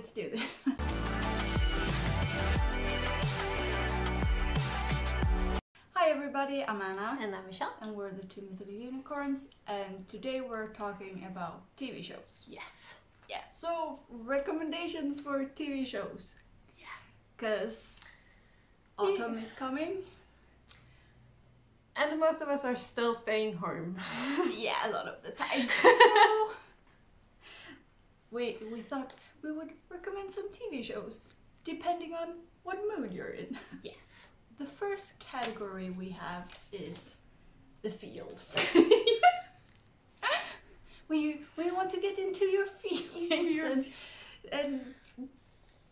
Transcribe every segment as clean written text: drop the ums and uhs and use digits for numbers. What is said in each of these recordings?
let's do this. Hi everybody, I'm Anna. And I'm Michelle. And we're the Two Mythical Unicorns, and today we're talking about TV shows. Yes. Yeah, so recommendations for TV shows. Yeah. Because autumn is coming. And most of us are still staying home. Yeah, a lot of the time. So we thought we would recommend some TV shows, depending on what mood you're in. Yes. The first category we have is the feels. when you want to get into your feelings and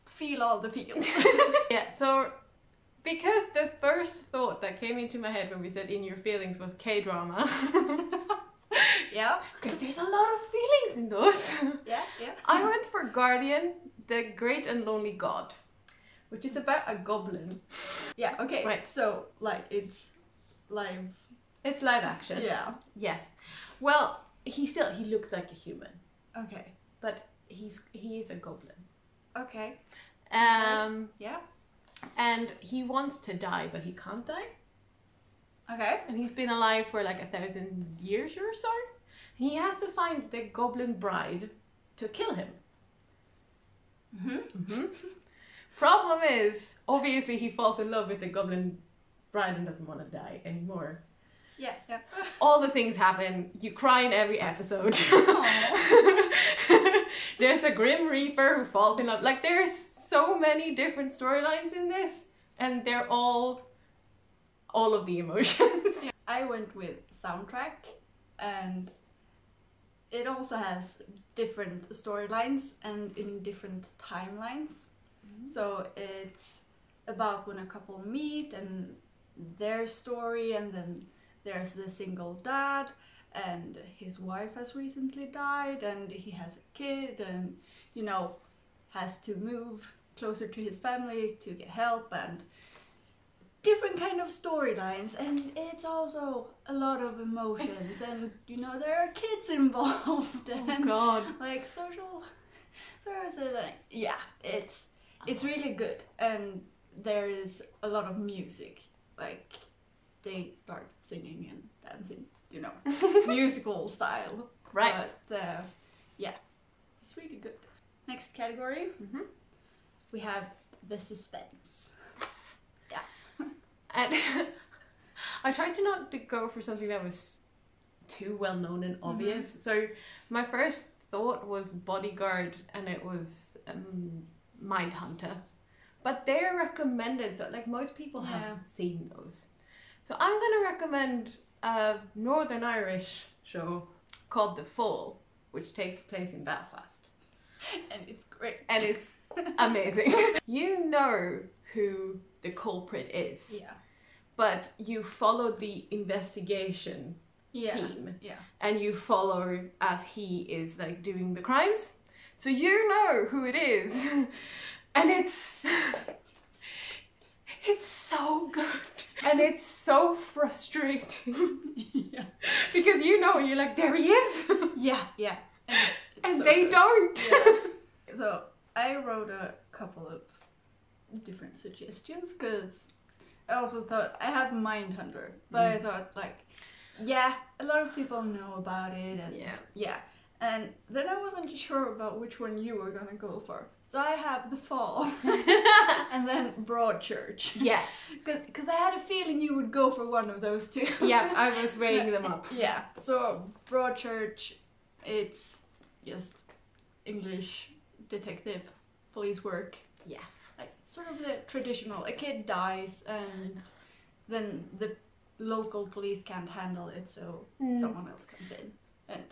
feel all the feels. Yeah, so because the first thought that came into my head when we said in your feelings was K-drama. Yeah. Because there's a lot of feelings in those. Yeah. I went for Guardian, the Great and Lonely God, which is about a goblin. Yeah, okay. Right. So, like, it's live. It's live action. Yeah. Yes. Well, he looks like a human, Okay. but he is a goblin. Okay. Yeah. Yeah. And he wants to die, but he can't die. Okay. And he's been alive for like 1,000 years or so. And he has to find the goblin bride to kill him. Problem is, obviously he falls in love with the goblin bride and doesn't want to die anymore. Yeah. All the things happen. You cry in every episode. There's a Grim Reaper who falls in love. Like, there's so many different storylines in this. And they're all of the emotions. I went with soundtrack, and it also has different storylines and in different timelines. So it's about when a couple meet and their story, and then there's the single dad, and his wife has recently died, and he has a kid, and has to move closer to his family to get help, and different kind of storylines, and it's also a lot of emotions, and there are kids involved, and God. like social services. Yeah, it's really good, and there is a lot of music. Like, they start singing and dancing, musical style. Right. But yeah, it's really good. Next category, we have the suspense. Yes. Yeah. And I tried to not to go for something that was too well known and obvious. So my first thought was Bodyguard, and it was Mindhunter. But they're recommended, so like most people have seen those. So I'm gonna recommend a Northern Irish show called The Fall, which takes place in Belfast. And it's great. And it's amazing. You know who the culprit is. Yeah. But you follow the investigation team. Yeah. And you follow as he is like doing the crimes. So you know who it is. And it's so good. And it's so frustrating. Yeah. Because you're like, there he is. Yeah. And, and so they good. don't. Yeah. So I wrote a couple of different suggestions, because I also thought I had Mindhunter, but I thought a lot of people know about it, and and then I wasn't sure about which one you were gonna go for. So I have The Fall, and then Broadchurch. Yes. Because I had a feeling you would go for one of those two. Yeah, I was weighing them up. Yeah. So Broadchurch, it's just English detective police work. Yes. Like, sort of the traditional. A kid dies, and then the local police can't handle it, so someone else comes in, and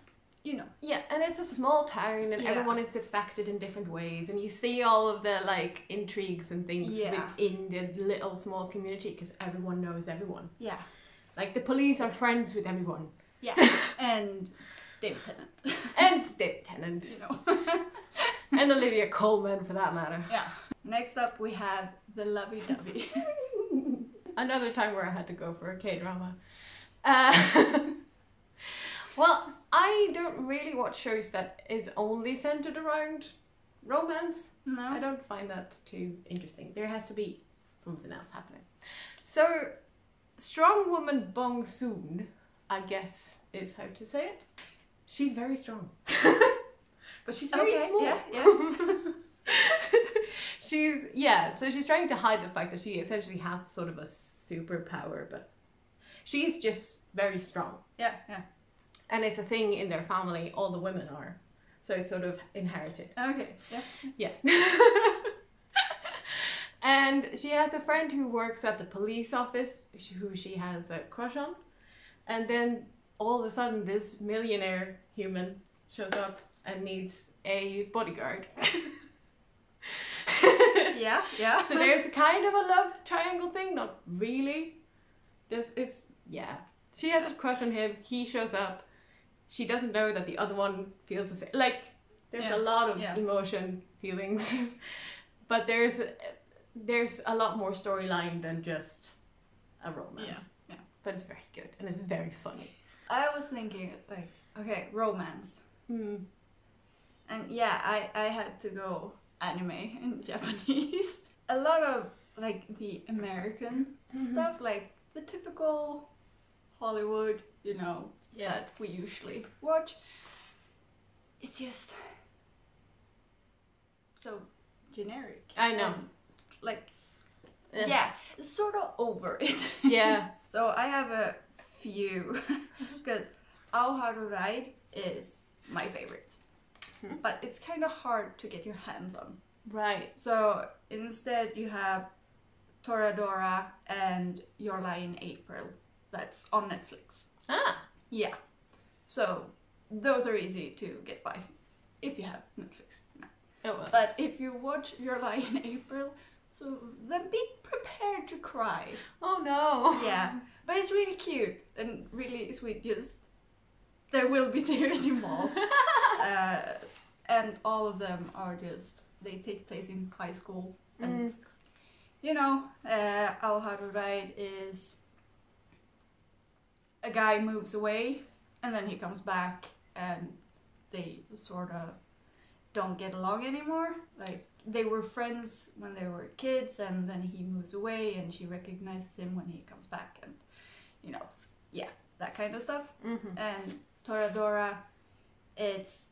Yeah, and it's a small town, and everyone is affected in different ways, and you see all of the like intrigues and things within the little small community, because everyone knows everyone. Yeah. Like, the police are friends with everyone. Yeah. And David Tennant. And David Tennant. And Olivia Colman, for that matter. Yeah. Next up, we have The Lovey-Dovey. Another time where I had to go for a K-drama. Well, I don't really watch shows that is only centered around romance. No. I don't find that too interesting. There has to be something else happening. So, strong woman Bong Soon, I guess is how to say it. She's very strong. But she's very small. Yeah. So she's trying to hide the fact that she essentially has sort of a superpower, but she's just very strong. Yeah. And it's a thing in their family, all the women are. So it's sort of inherited. Okay. Yeah. Yeah. And she has a friend who works at the police office who she has a crush on. And then all of a sudden this millionaire human shows up and needs a bodyguard. Yeah. So there's a kind of a love triangle thing, not really. She has a crush on him, he shows up. She doesn't know that the other one feels the same. Like, there's a lot of emotion, feelings. But there's a lot more storyline than just a romance. Yeah. But it's very good and it's very funny. I was thinking, like, okay, romance. Mm. And yeah, I had to go anime in Japanese. A lot of, like, the American stuff, like the typical Hollywood, that we usually watch. It's just so generic. I know. And, sort of over it. Yeah. So I have a few, because Ao Haru Ride is my favorite. But it's kind of hard to get your hands on. Right. So instead you have Toradora and Your Lie in April. That's on Netflix. Ah. Yeah. So those are easy to get by if you have Netflix. Oh well. But if you watch Your Lie in April, so then be prepared to cry. Oh no. Yeah. But it's really cute and really sweet. Just there will be tears involved. And all of them are they take place in high school. And, Ao Haru Ride is a guy moves away and then he comes back and they sort of don't get along anymore. Like, they were friends when they were kids and then he moves away and she recognizes him when he comes back and, that kind of stuff. Mm-hmm. And Toradora, it's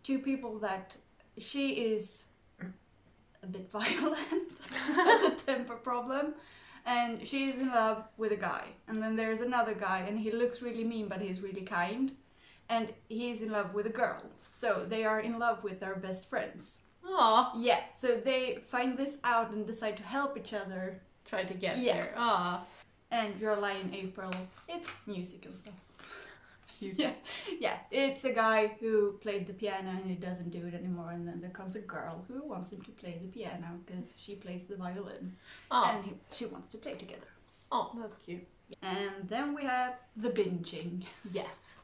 two people that she is a bit violent, has a temper problem, and she is in love with a guy. And then there's another guy and he looks really mean but he's really kind. And he's in love with a girl. So they are in love with their best friends. Aw. Yeah, so they find this out and decide to help each other. Try to get there. Aw. And Your Lie in April, it's music and stuff. Cute. Yeah, it's a guy who played the piano and he doesn't do it anymore, and then there comes a girl who wants him to play the piano because she plays the violin. Oh. And she wants to play together. Oh, that's cute. And then we have the binging. Yes.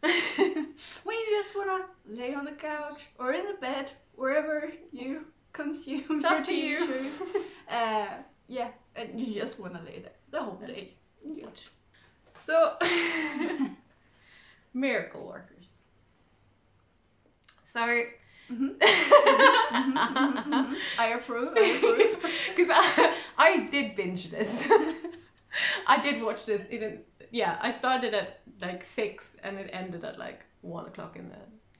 When you just wanna lay on the couch or in the bed, wherever you consume It's your up to you. TV shows. And you just wanna lay there the whole day. Just... So, miracle workers. So, I approve. Because I did binge this. I did watch this. I started at like 6 and it ended at like 1 o'clock in the...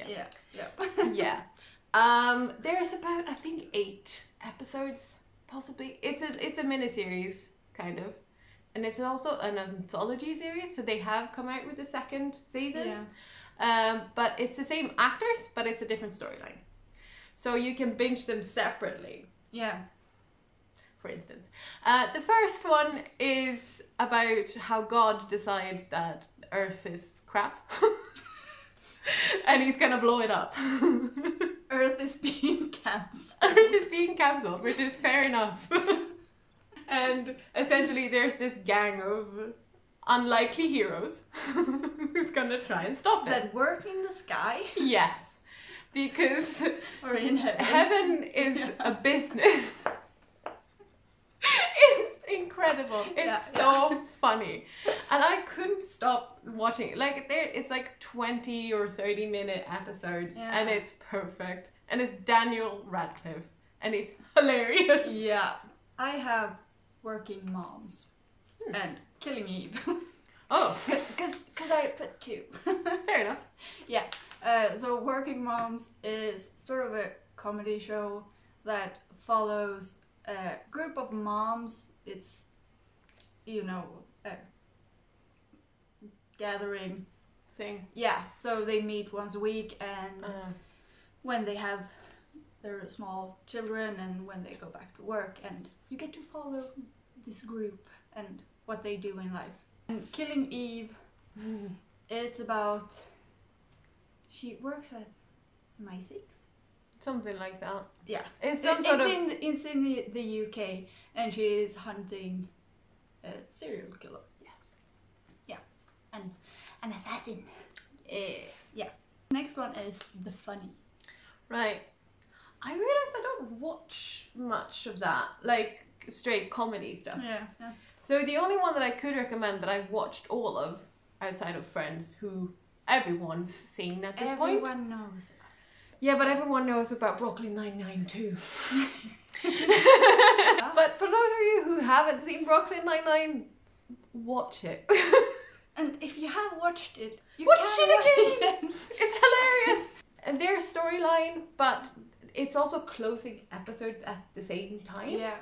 Yeah. There's about, I think, 8 episodes, possibly. It's a miniseries, kind of. And it's also an anthology series, so they have come out with the second season. Yeah. But it's the same actors, but it's a different storyline. So you can binge them separately. Yeah. For instance. The first one is about how God decides that Earth is crap. And he's gonna blow it up. Earth is being cancelled. Earth is being cancelled, which is fair enough. And essentially there's this gang of unlikely heroes who's gonna try and stop it. That work in the sky? Yes. Because or in heaven. Heaven is a business. It's incredible. It's so funny. And I couldn't stop watching it. Like it's like 20 or 30 minute episodes and it's perfect. and it's Daniel Radcliffe, and it's hilarious. Yeah. I have Working Moms and Killing Eve. Oh, Because I put 2. fair enough. Yeah. So Working Moms is sort of a comedy show that follows a group of moms. It's, you know, a gathering Thing. Yeah, so they meet once a week, and when they have their small children and when they go back to work, and you get to follow this group and what they do in life. And Killing Eve, it's about, she works at MI6. Something like that. Yeah, It's some sort of... it's in the UK, and she is hunting a serial killer. Yes. Yeah, and an assassin. Yeah. Next one is The Funny. Right. I realised I don't watch much of that, like straight comedy stuff. Yeah. So the only one that I could recommend that I've watched all of, outside of Friends, who everyone's seen at this point. Everyone knows. Yeah, but everyone knows about Brooklyn Nine-Nine too. But for those of you who haven't seen Brooklyn Nine-Nine, watch it. And if you have watched it, you Watch can it watch again. It's hilarious. And their storyline, but it's also closing episodes at the same time. Yeah.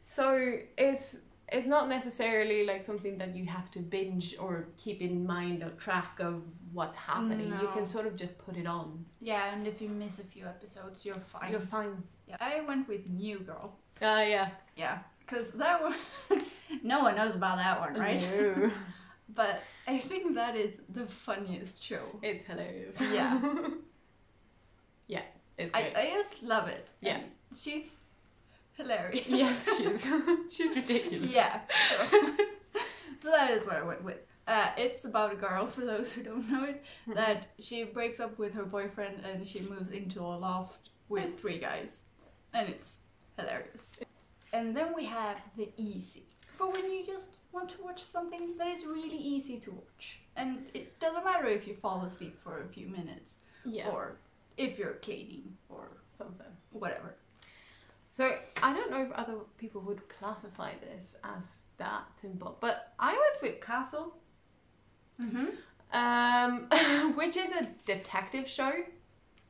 So it's not necessarily like something that you have to binge or keep in mind or track of what's happening. No. You can sort of just put it on. Yeah, and if you miss a few episodes, you're fine. You're fine. Yeah. I went with New Girl. Yeah. Yeah, because that one, no one knows about that one, right? No. But I think that is the funniest show. It's hilarious. Yeah. Yeah, it's great. I just love it. Yeah. And she's hilarious. Yes, she's ridiculous. Yeah. So that is what I went with. It's about a girl, for those who don't know it, that she breaks up with her boyfriend and she moves into a loft with 3 guys. And it's hilarious. And then we have The Easy. For when you just want to watch something that is really easy to watch. And it doesn't matter if you fall asleep for a few minutes. Yeah. Or if you're cleaning or Something. whatever. So I don't know if other people would classify this as that simple, but I went with Castle, which is a detective show,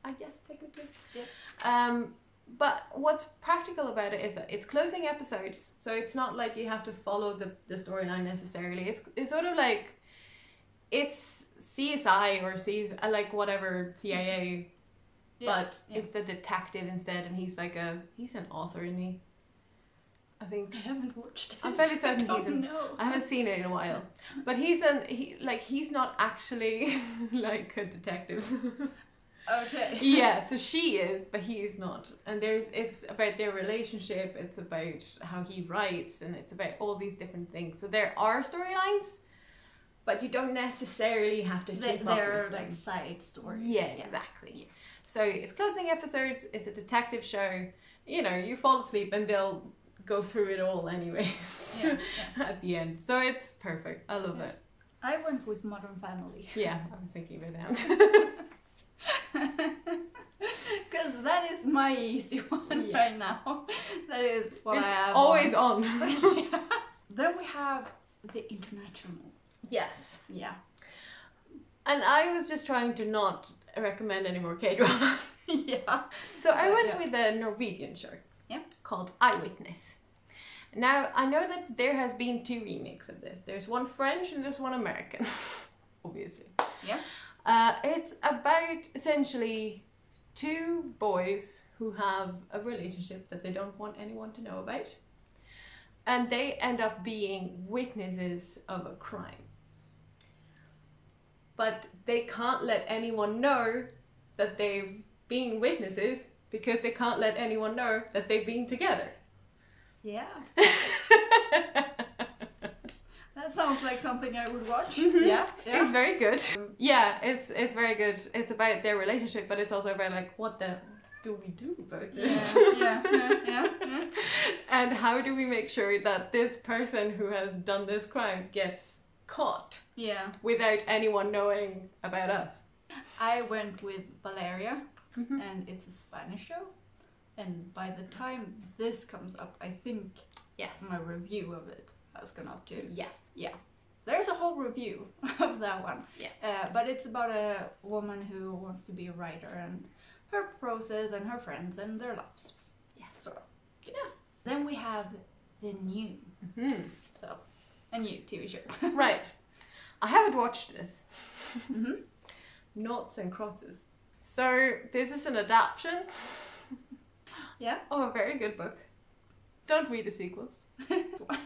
I guess technically. Yeah. But what's practical about it is that it's closing episodes, so it's not like you have to follow the storyline necessarily. It's sort of like it's CSI or like whatever CIA. But it's a detective instead, and he's an author, isn't he? I think. I haven't watched it. I'm fairly certain I haven't seen it in a while. But he's not actually like a detective. Okay. Yeah, so she is, but he is not. And it's about their relationship, it's about how he writes, and it's about all these different things. So there are storylines, but you don't necessarily have to keep up They're with them. like side stories. Yeah, exactly. Yeah. So it's closing episodes, it's a detective show, you fall asleep and they'll go through it all anyway at the end. So it's perfect. I love it. I went with Modern Family. Yeah, I was thinking about that. Because that is my easy one right now. That is what I have. It's always on. Yeah. Then we have The International. Yes. Yeah. And I was just trying to not recommend any more K-dramas. Yeah. So I went with a Norwegian show called Eyewitness. Now, I know that there has been 2 remakes of this. There's one French and there's one American, obviously. Yeah. It's about essentially 2 boys who have a relationship that they don't want anyone to know about. And they end up being witnesses of a crime. But they can't let anyone know that they've been witnesses because they can't let anyone know that they've been together. Yeah. That sounds like something I would watch. Mm-hmm. Yeah. It's very good. Yeah, it's very good. It's about their relationship, but it's also about like, what the do we do about this? Yeah. And how do we make sure that this person who has done this crime gets caught? Yeah. Without anyone knowing about us. I went with Valeria. and it's a Spanish show. And by the time this comes up, I think Yes. my review of it has gone up too. Yes. There's a whole review of that one. Yeah. But it's about a woman who wants to be a writer and her process and her friends and their lives. Yes. Sort of. Yeah. Then we have the new. So, a new TV show. Right. I haven't watched this. Mhm. Noughts and Crosses. So this is an adaptation Yeah. of a very good book. Don't read the sequels.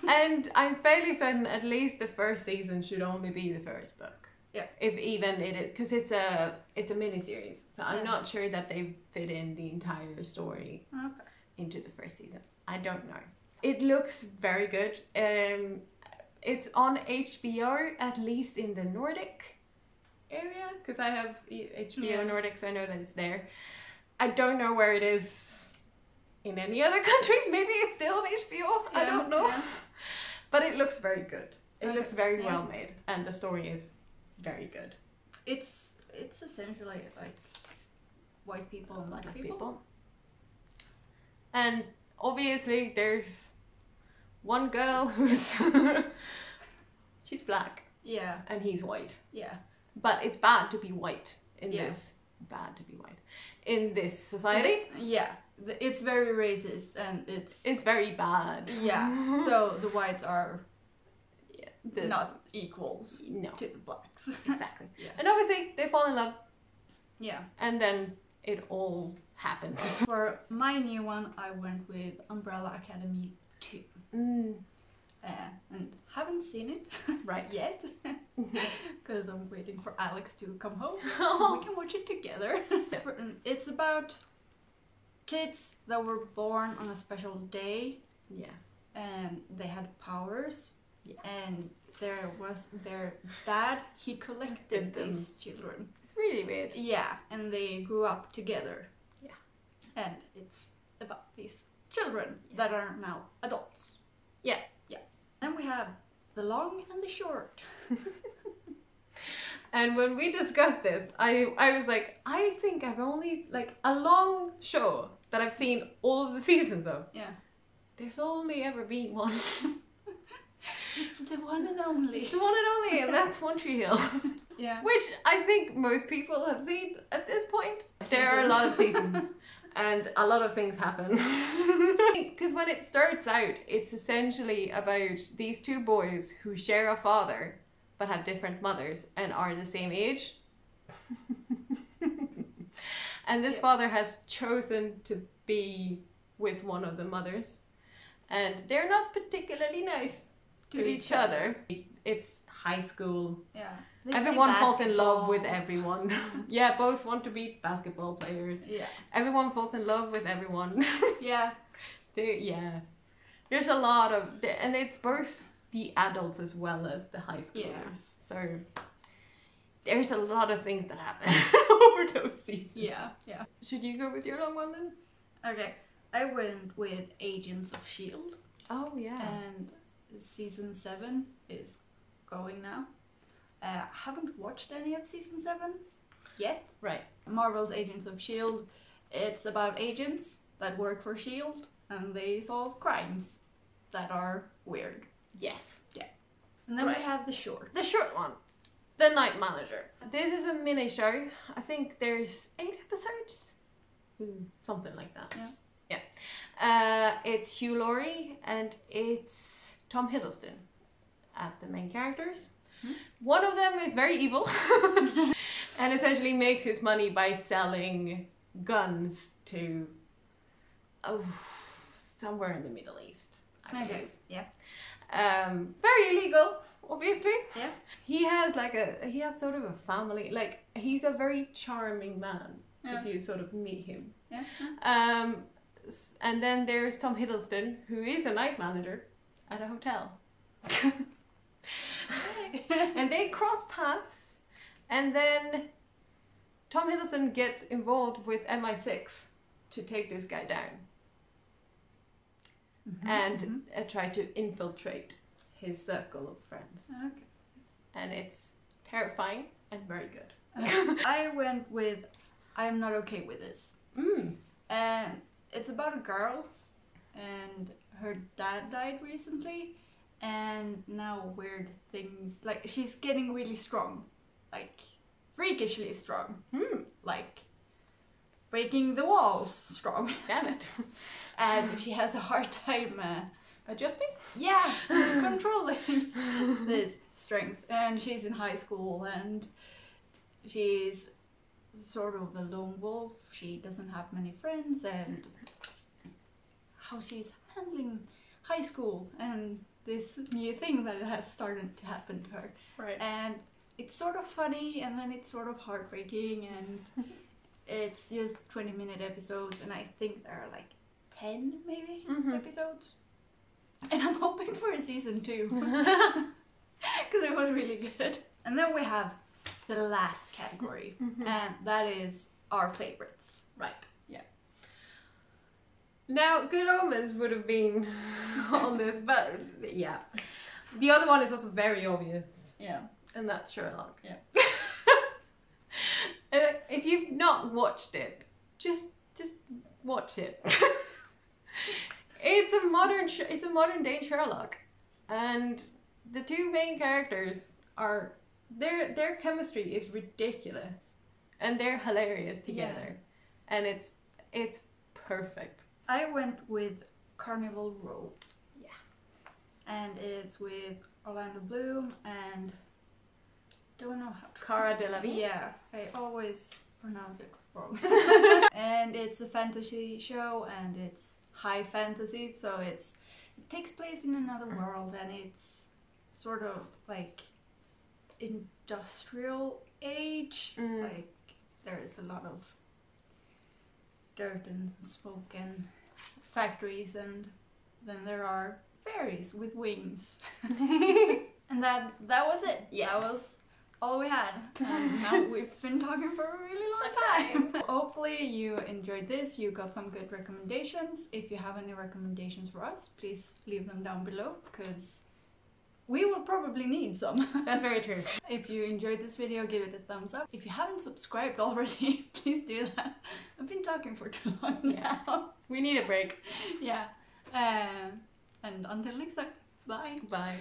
And I'm fairly certain at least the first season should only be the first book. Yeah. If even it is, because it's a mini-series. So I'm Yeah. not sure that they've fit in the entire story Okay. into the first season. I don't know. It looks very good. It's on HBO, at least in the Nordic area, because I have HBO Yeah. Nordic, so I know that it's there. I don't know where it is in any other country. Maybe it's still on HBO. I Yeah, don't know. yeah. But it looks very good. It Okay, looks very yeah. well made, and the story is very good. It's essentially like white people and black people. And obviously there's one girl who's she's black Yeah. and he's white. Yeah. But it's bad to be white in Yeah. this. Bad to be white in this society. Yeah. It's very racist and It's very bad. yeah. So the whites are Yeah, not equals no, to the blacks. exactly. Yeah. And obviously they fall in love, Yeah. and then it all happens. For my new one, I went with Umbrella Academy 2. And haven't seen it Right. yet because I'm waiting for Alex to come home so we can watch it together. It's about kids that were born on a special day Yes. and they had powers. Yeah. And there was their dad, he collected Them. these children. It's really weird. Yeah, and they grew up together. Yeah. And it's about these children that are now adults. Yeah. Yeah. Then we have the long and the short. And when we discussed this, I was like, I think I've only, like, a long show that I've seen all of the seasons of. Yeah. There's only ever been one. It's the one and only. It's the one and only, and that's One Tree Hill. Yeah. Which I think most people have seen at this point. There are a lot of seasons, and a lot of things happen. Because when it starts out, it's essentially about these two boys who share a father, but have different mothers, and are the same age. And this father has chosen to be with one of the mothers, and they're not particularly nice to each other. It's high school. Yeah. Everyone falls in love with everyone. Yeah, both want to be basketball players. Yeah. Everyone falls in love with everyone. Yeah. Yeah. There's a lot of... And it's both the adults as well as the high schoolers. Yeah. So there's a lot of things that happen over those seasons. Yeah. Yeah. Should you go with your long one then? Okay. I went with Agents of S.H.I.E.L.D. Oh, yeah. And season 7 is going now. Haven't watched any of season 7 yet. Right. Marvel's Agents of S.H.I.E.L.D. It's about agents that work for S.H.I.E.L.D. and they solve crimes that are weird. Yes. And then Right. we have the short. The short one. The Night Manager. This is a mini show. I think there's 8 episodes. Something like that. Yeah. It's Hugh Laurie and it's Tom Hiddleston as the main characters. One of them is very evil and essentially makes his money by selling guns to somewhere in the Middle East, I believe. Yeah. Very illegal, obviously. Yeah. He has sort of a family, like he's a very charming man if you sort of meet him. Yeah. And then there's Tom Hiddleston, who is a night manager at a hotel. And they cross paths, and then Tom Hiddleston gets involved with MI6 to take this guy down and try to infiltrate his circle of friends. Okay. And it's terrifying and very good. I went with I am not okay with this. And it's about a girl, and her dad died recently, and now weird things, like she's getting really strong, like freakishly strong, like breaking the walls strong. Damn it. And she has a hard time Adjusting? yeah, controlling this strength. And she's in high school, and she's sort of a lone wolf. She doesn't have many friends, and how she's handling high school and this new thing that has started to happen to her. Right. And it's sort of funny, and then it's sort of heartbreaking, and it's just 20-minute episodes, and I think there are like 10 maybe episodes. And I'm hoping for a season 2 because it was really good. And then we have the last category, and that is our favorites. Right. Yeah. Now, Good Omens would have been on this, but yeah. The other one is also very obvious, Yeah. and that's Sherlock. Yeah. If you've not watched it, just watch it. It's a modern day Sherlock, and the two main characters are their chemistry is ridiculous, and they're hilarious together, and it's perfect. I went with Carnival Row. Yeah. And it's with Orlando Bloom and don't know how to Cara Delevingne. Yeah, I always pronounce it wrong. And it's a fantasy show, and it's high fantasy, so it takes place in another world, and it's sort of like industrial age. Like there's a lot of dirt and smoke and factories, and then there are fairies with wings. And that was it. Yes. That was all we had. And now we've been talking for a really long time. Hopefully you enjoyed this. You got some good recommendations. If you have any recommendations for us, please leave them down below, because we will probably need some. That's very true. If you enjoyed this video, give it a thumbs up. If you haven't subscribed already, please do that. I've been talking for too long now. We need a break. Yeah. And until next time, bye. Bye.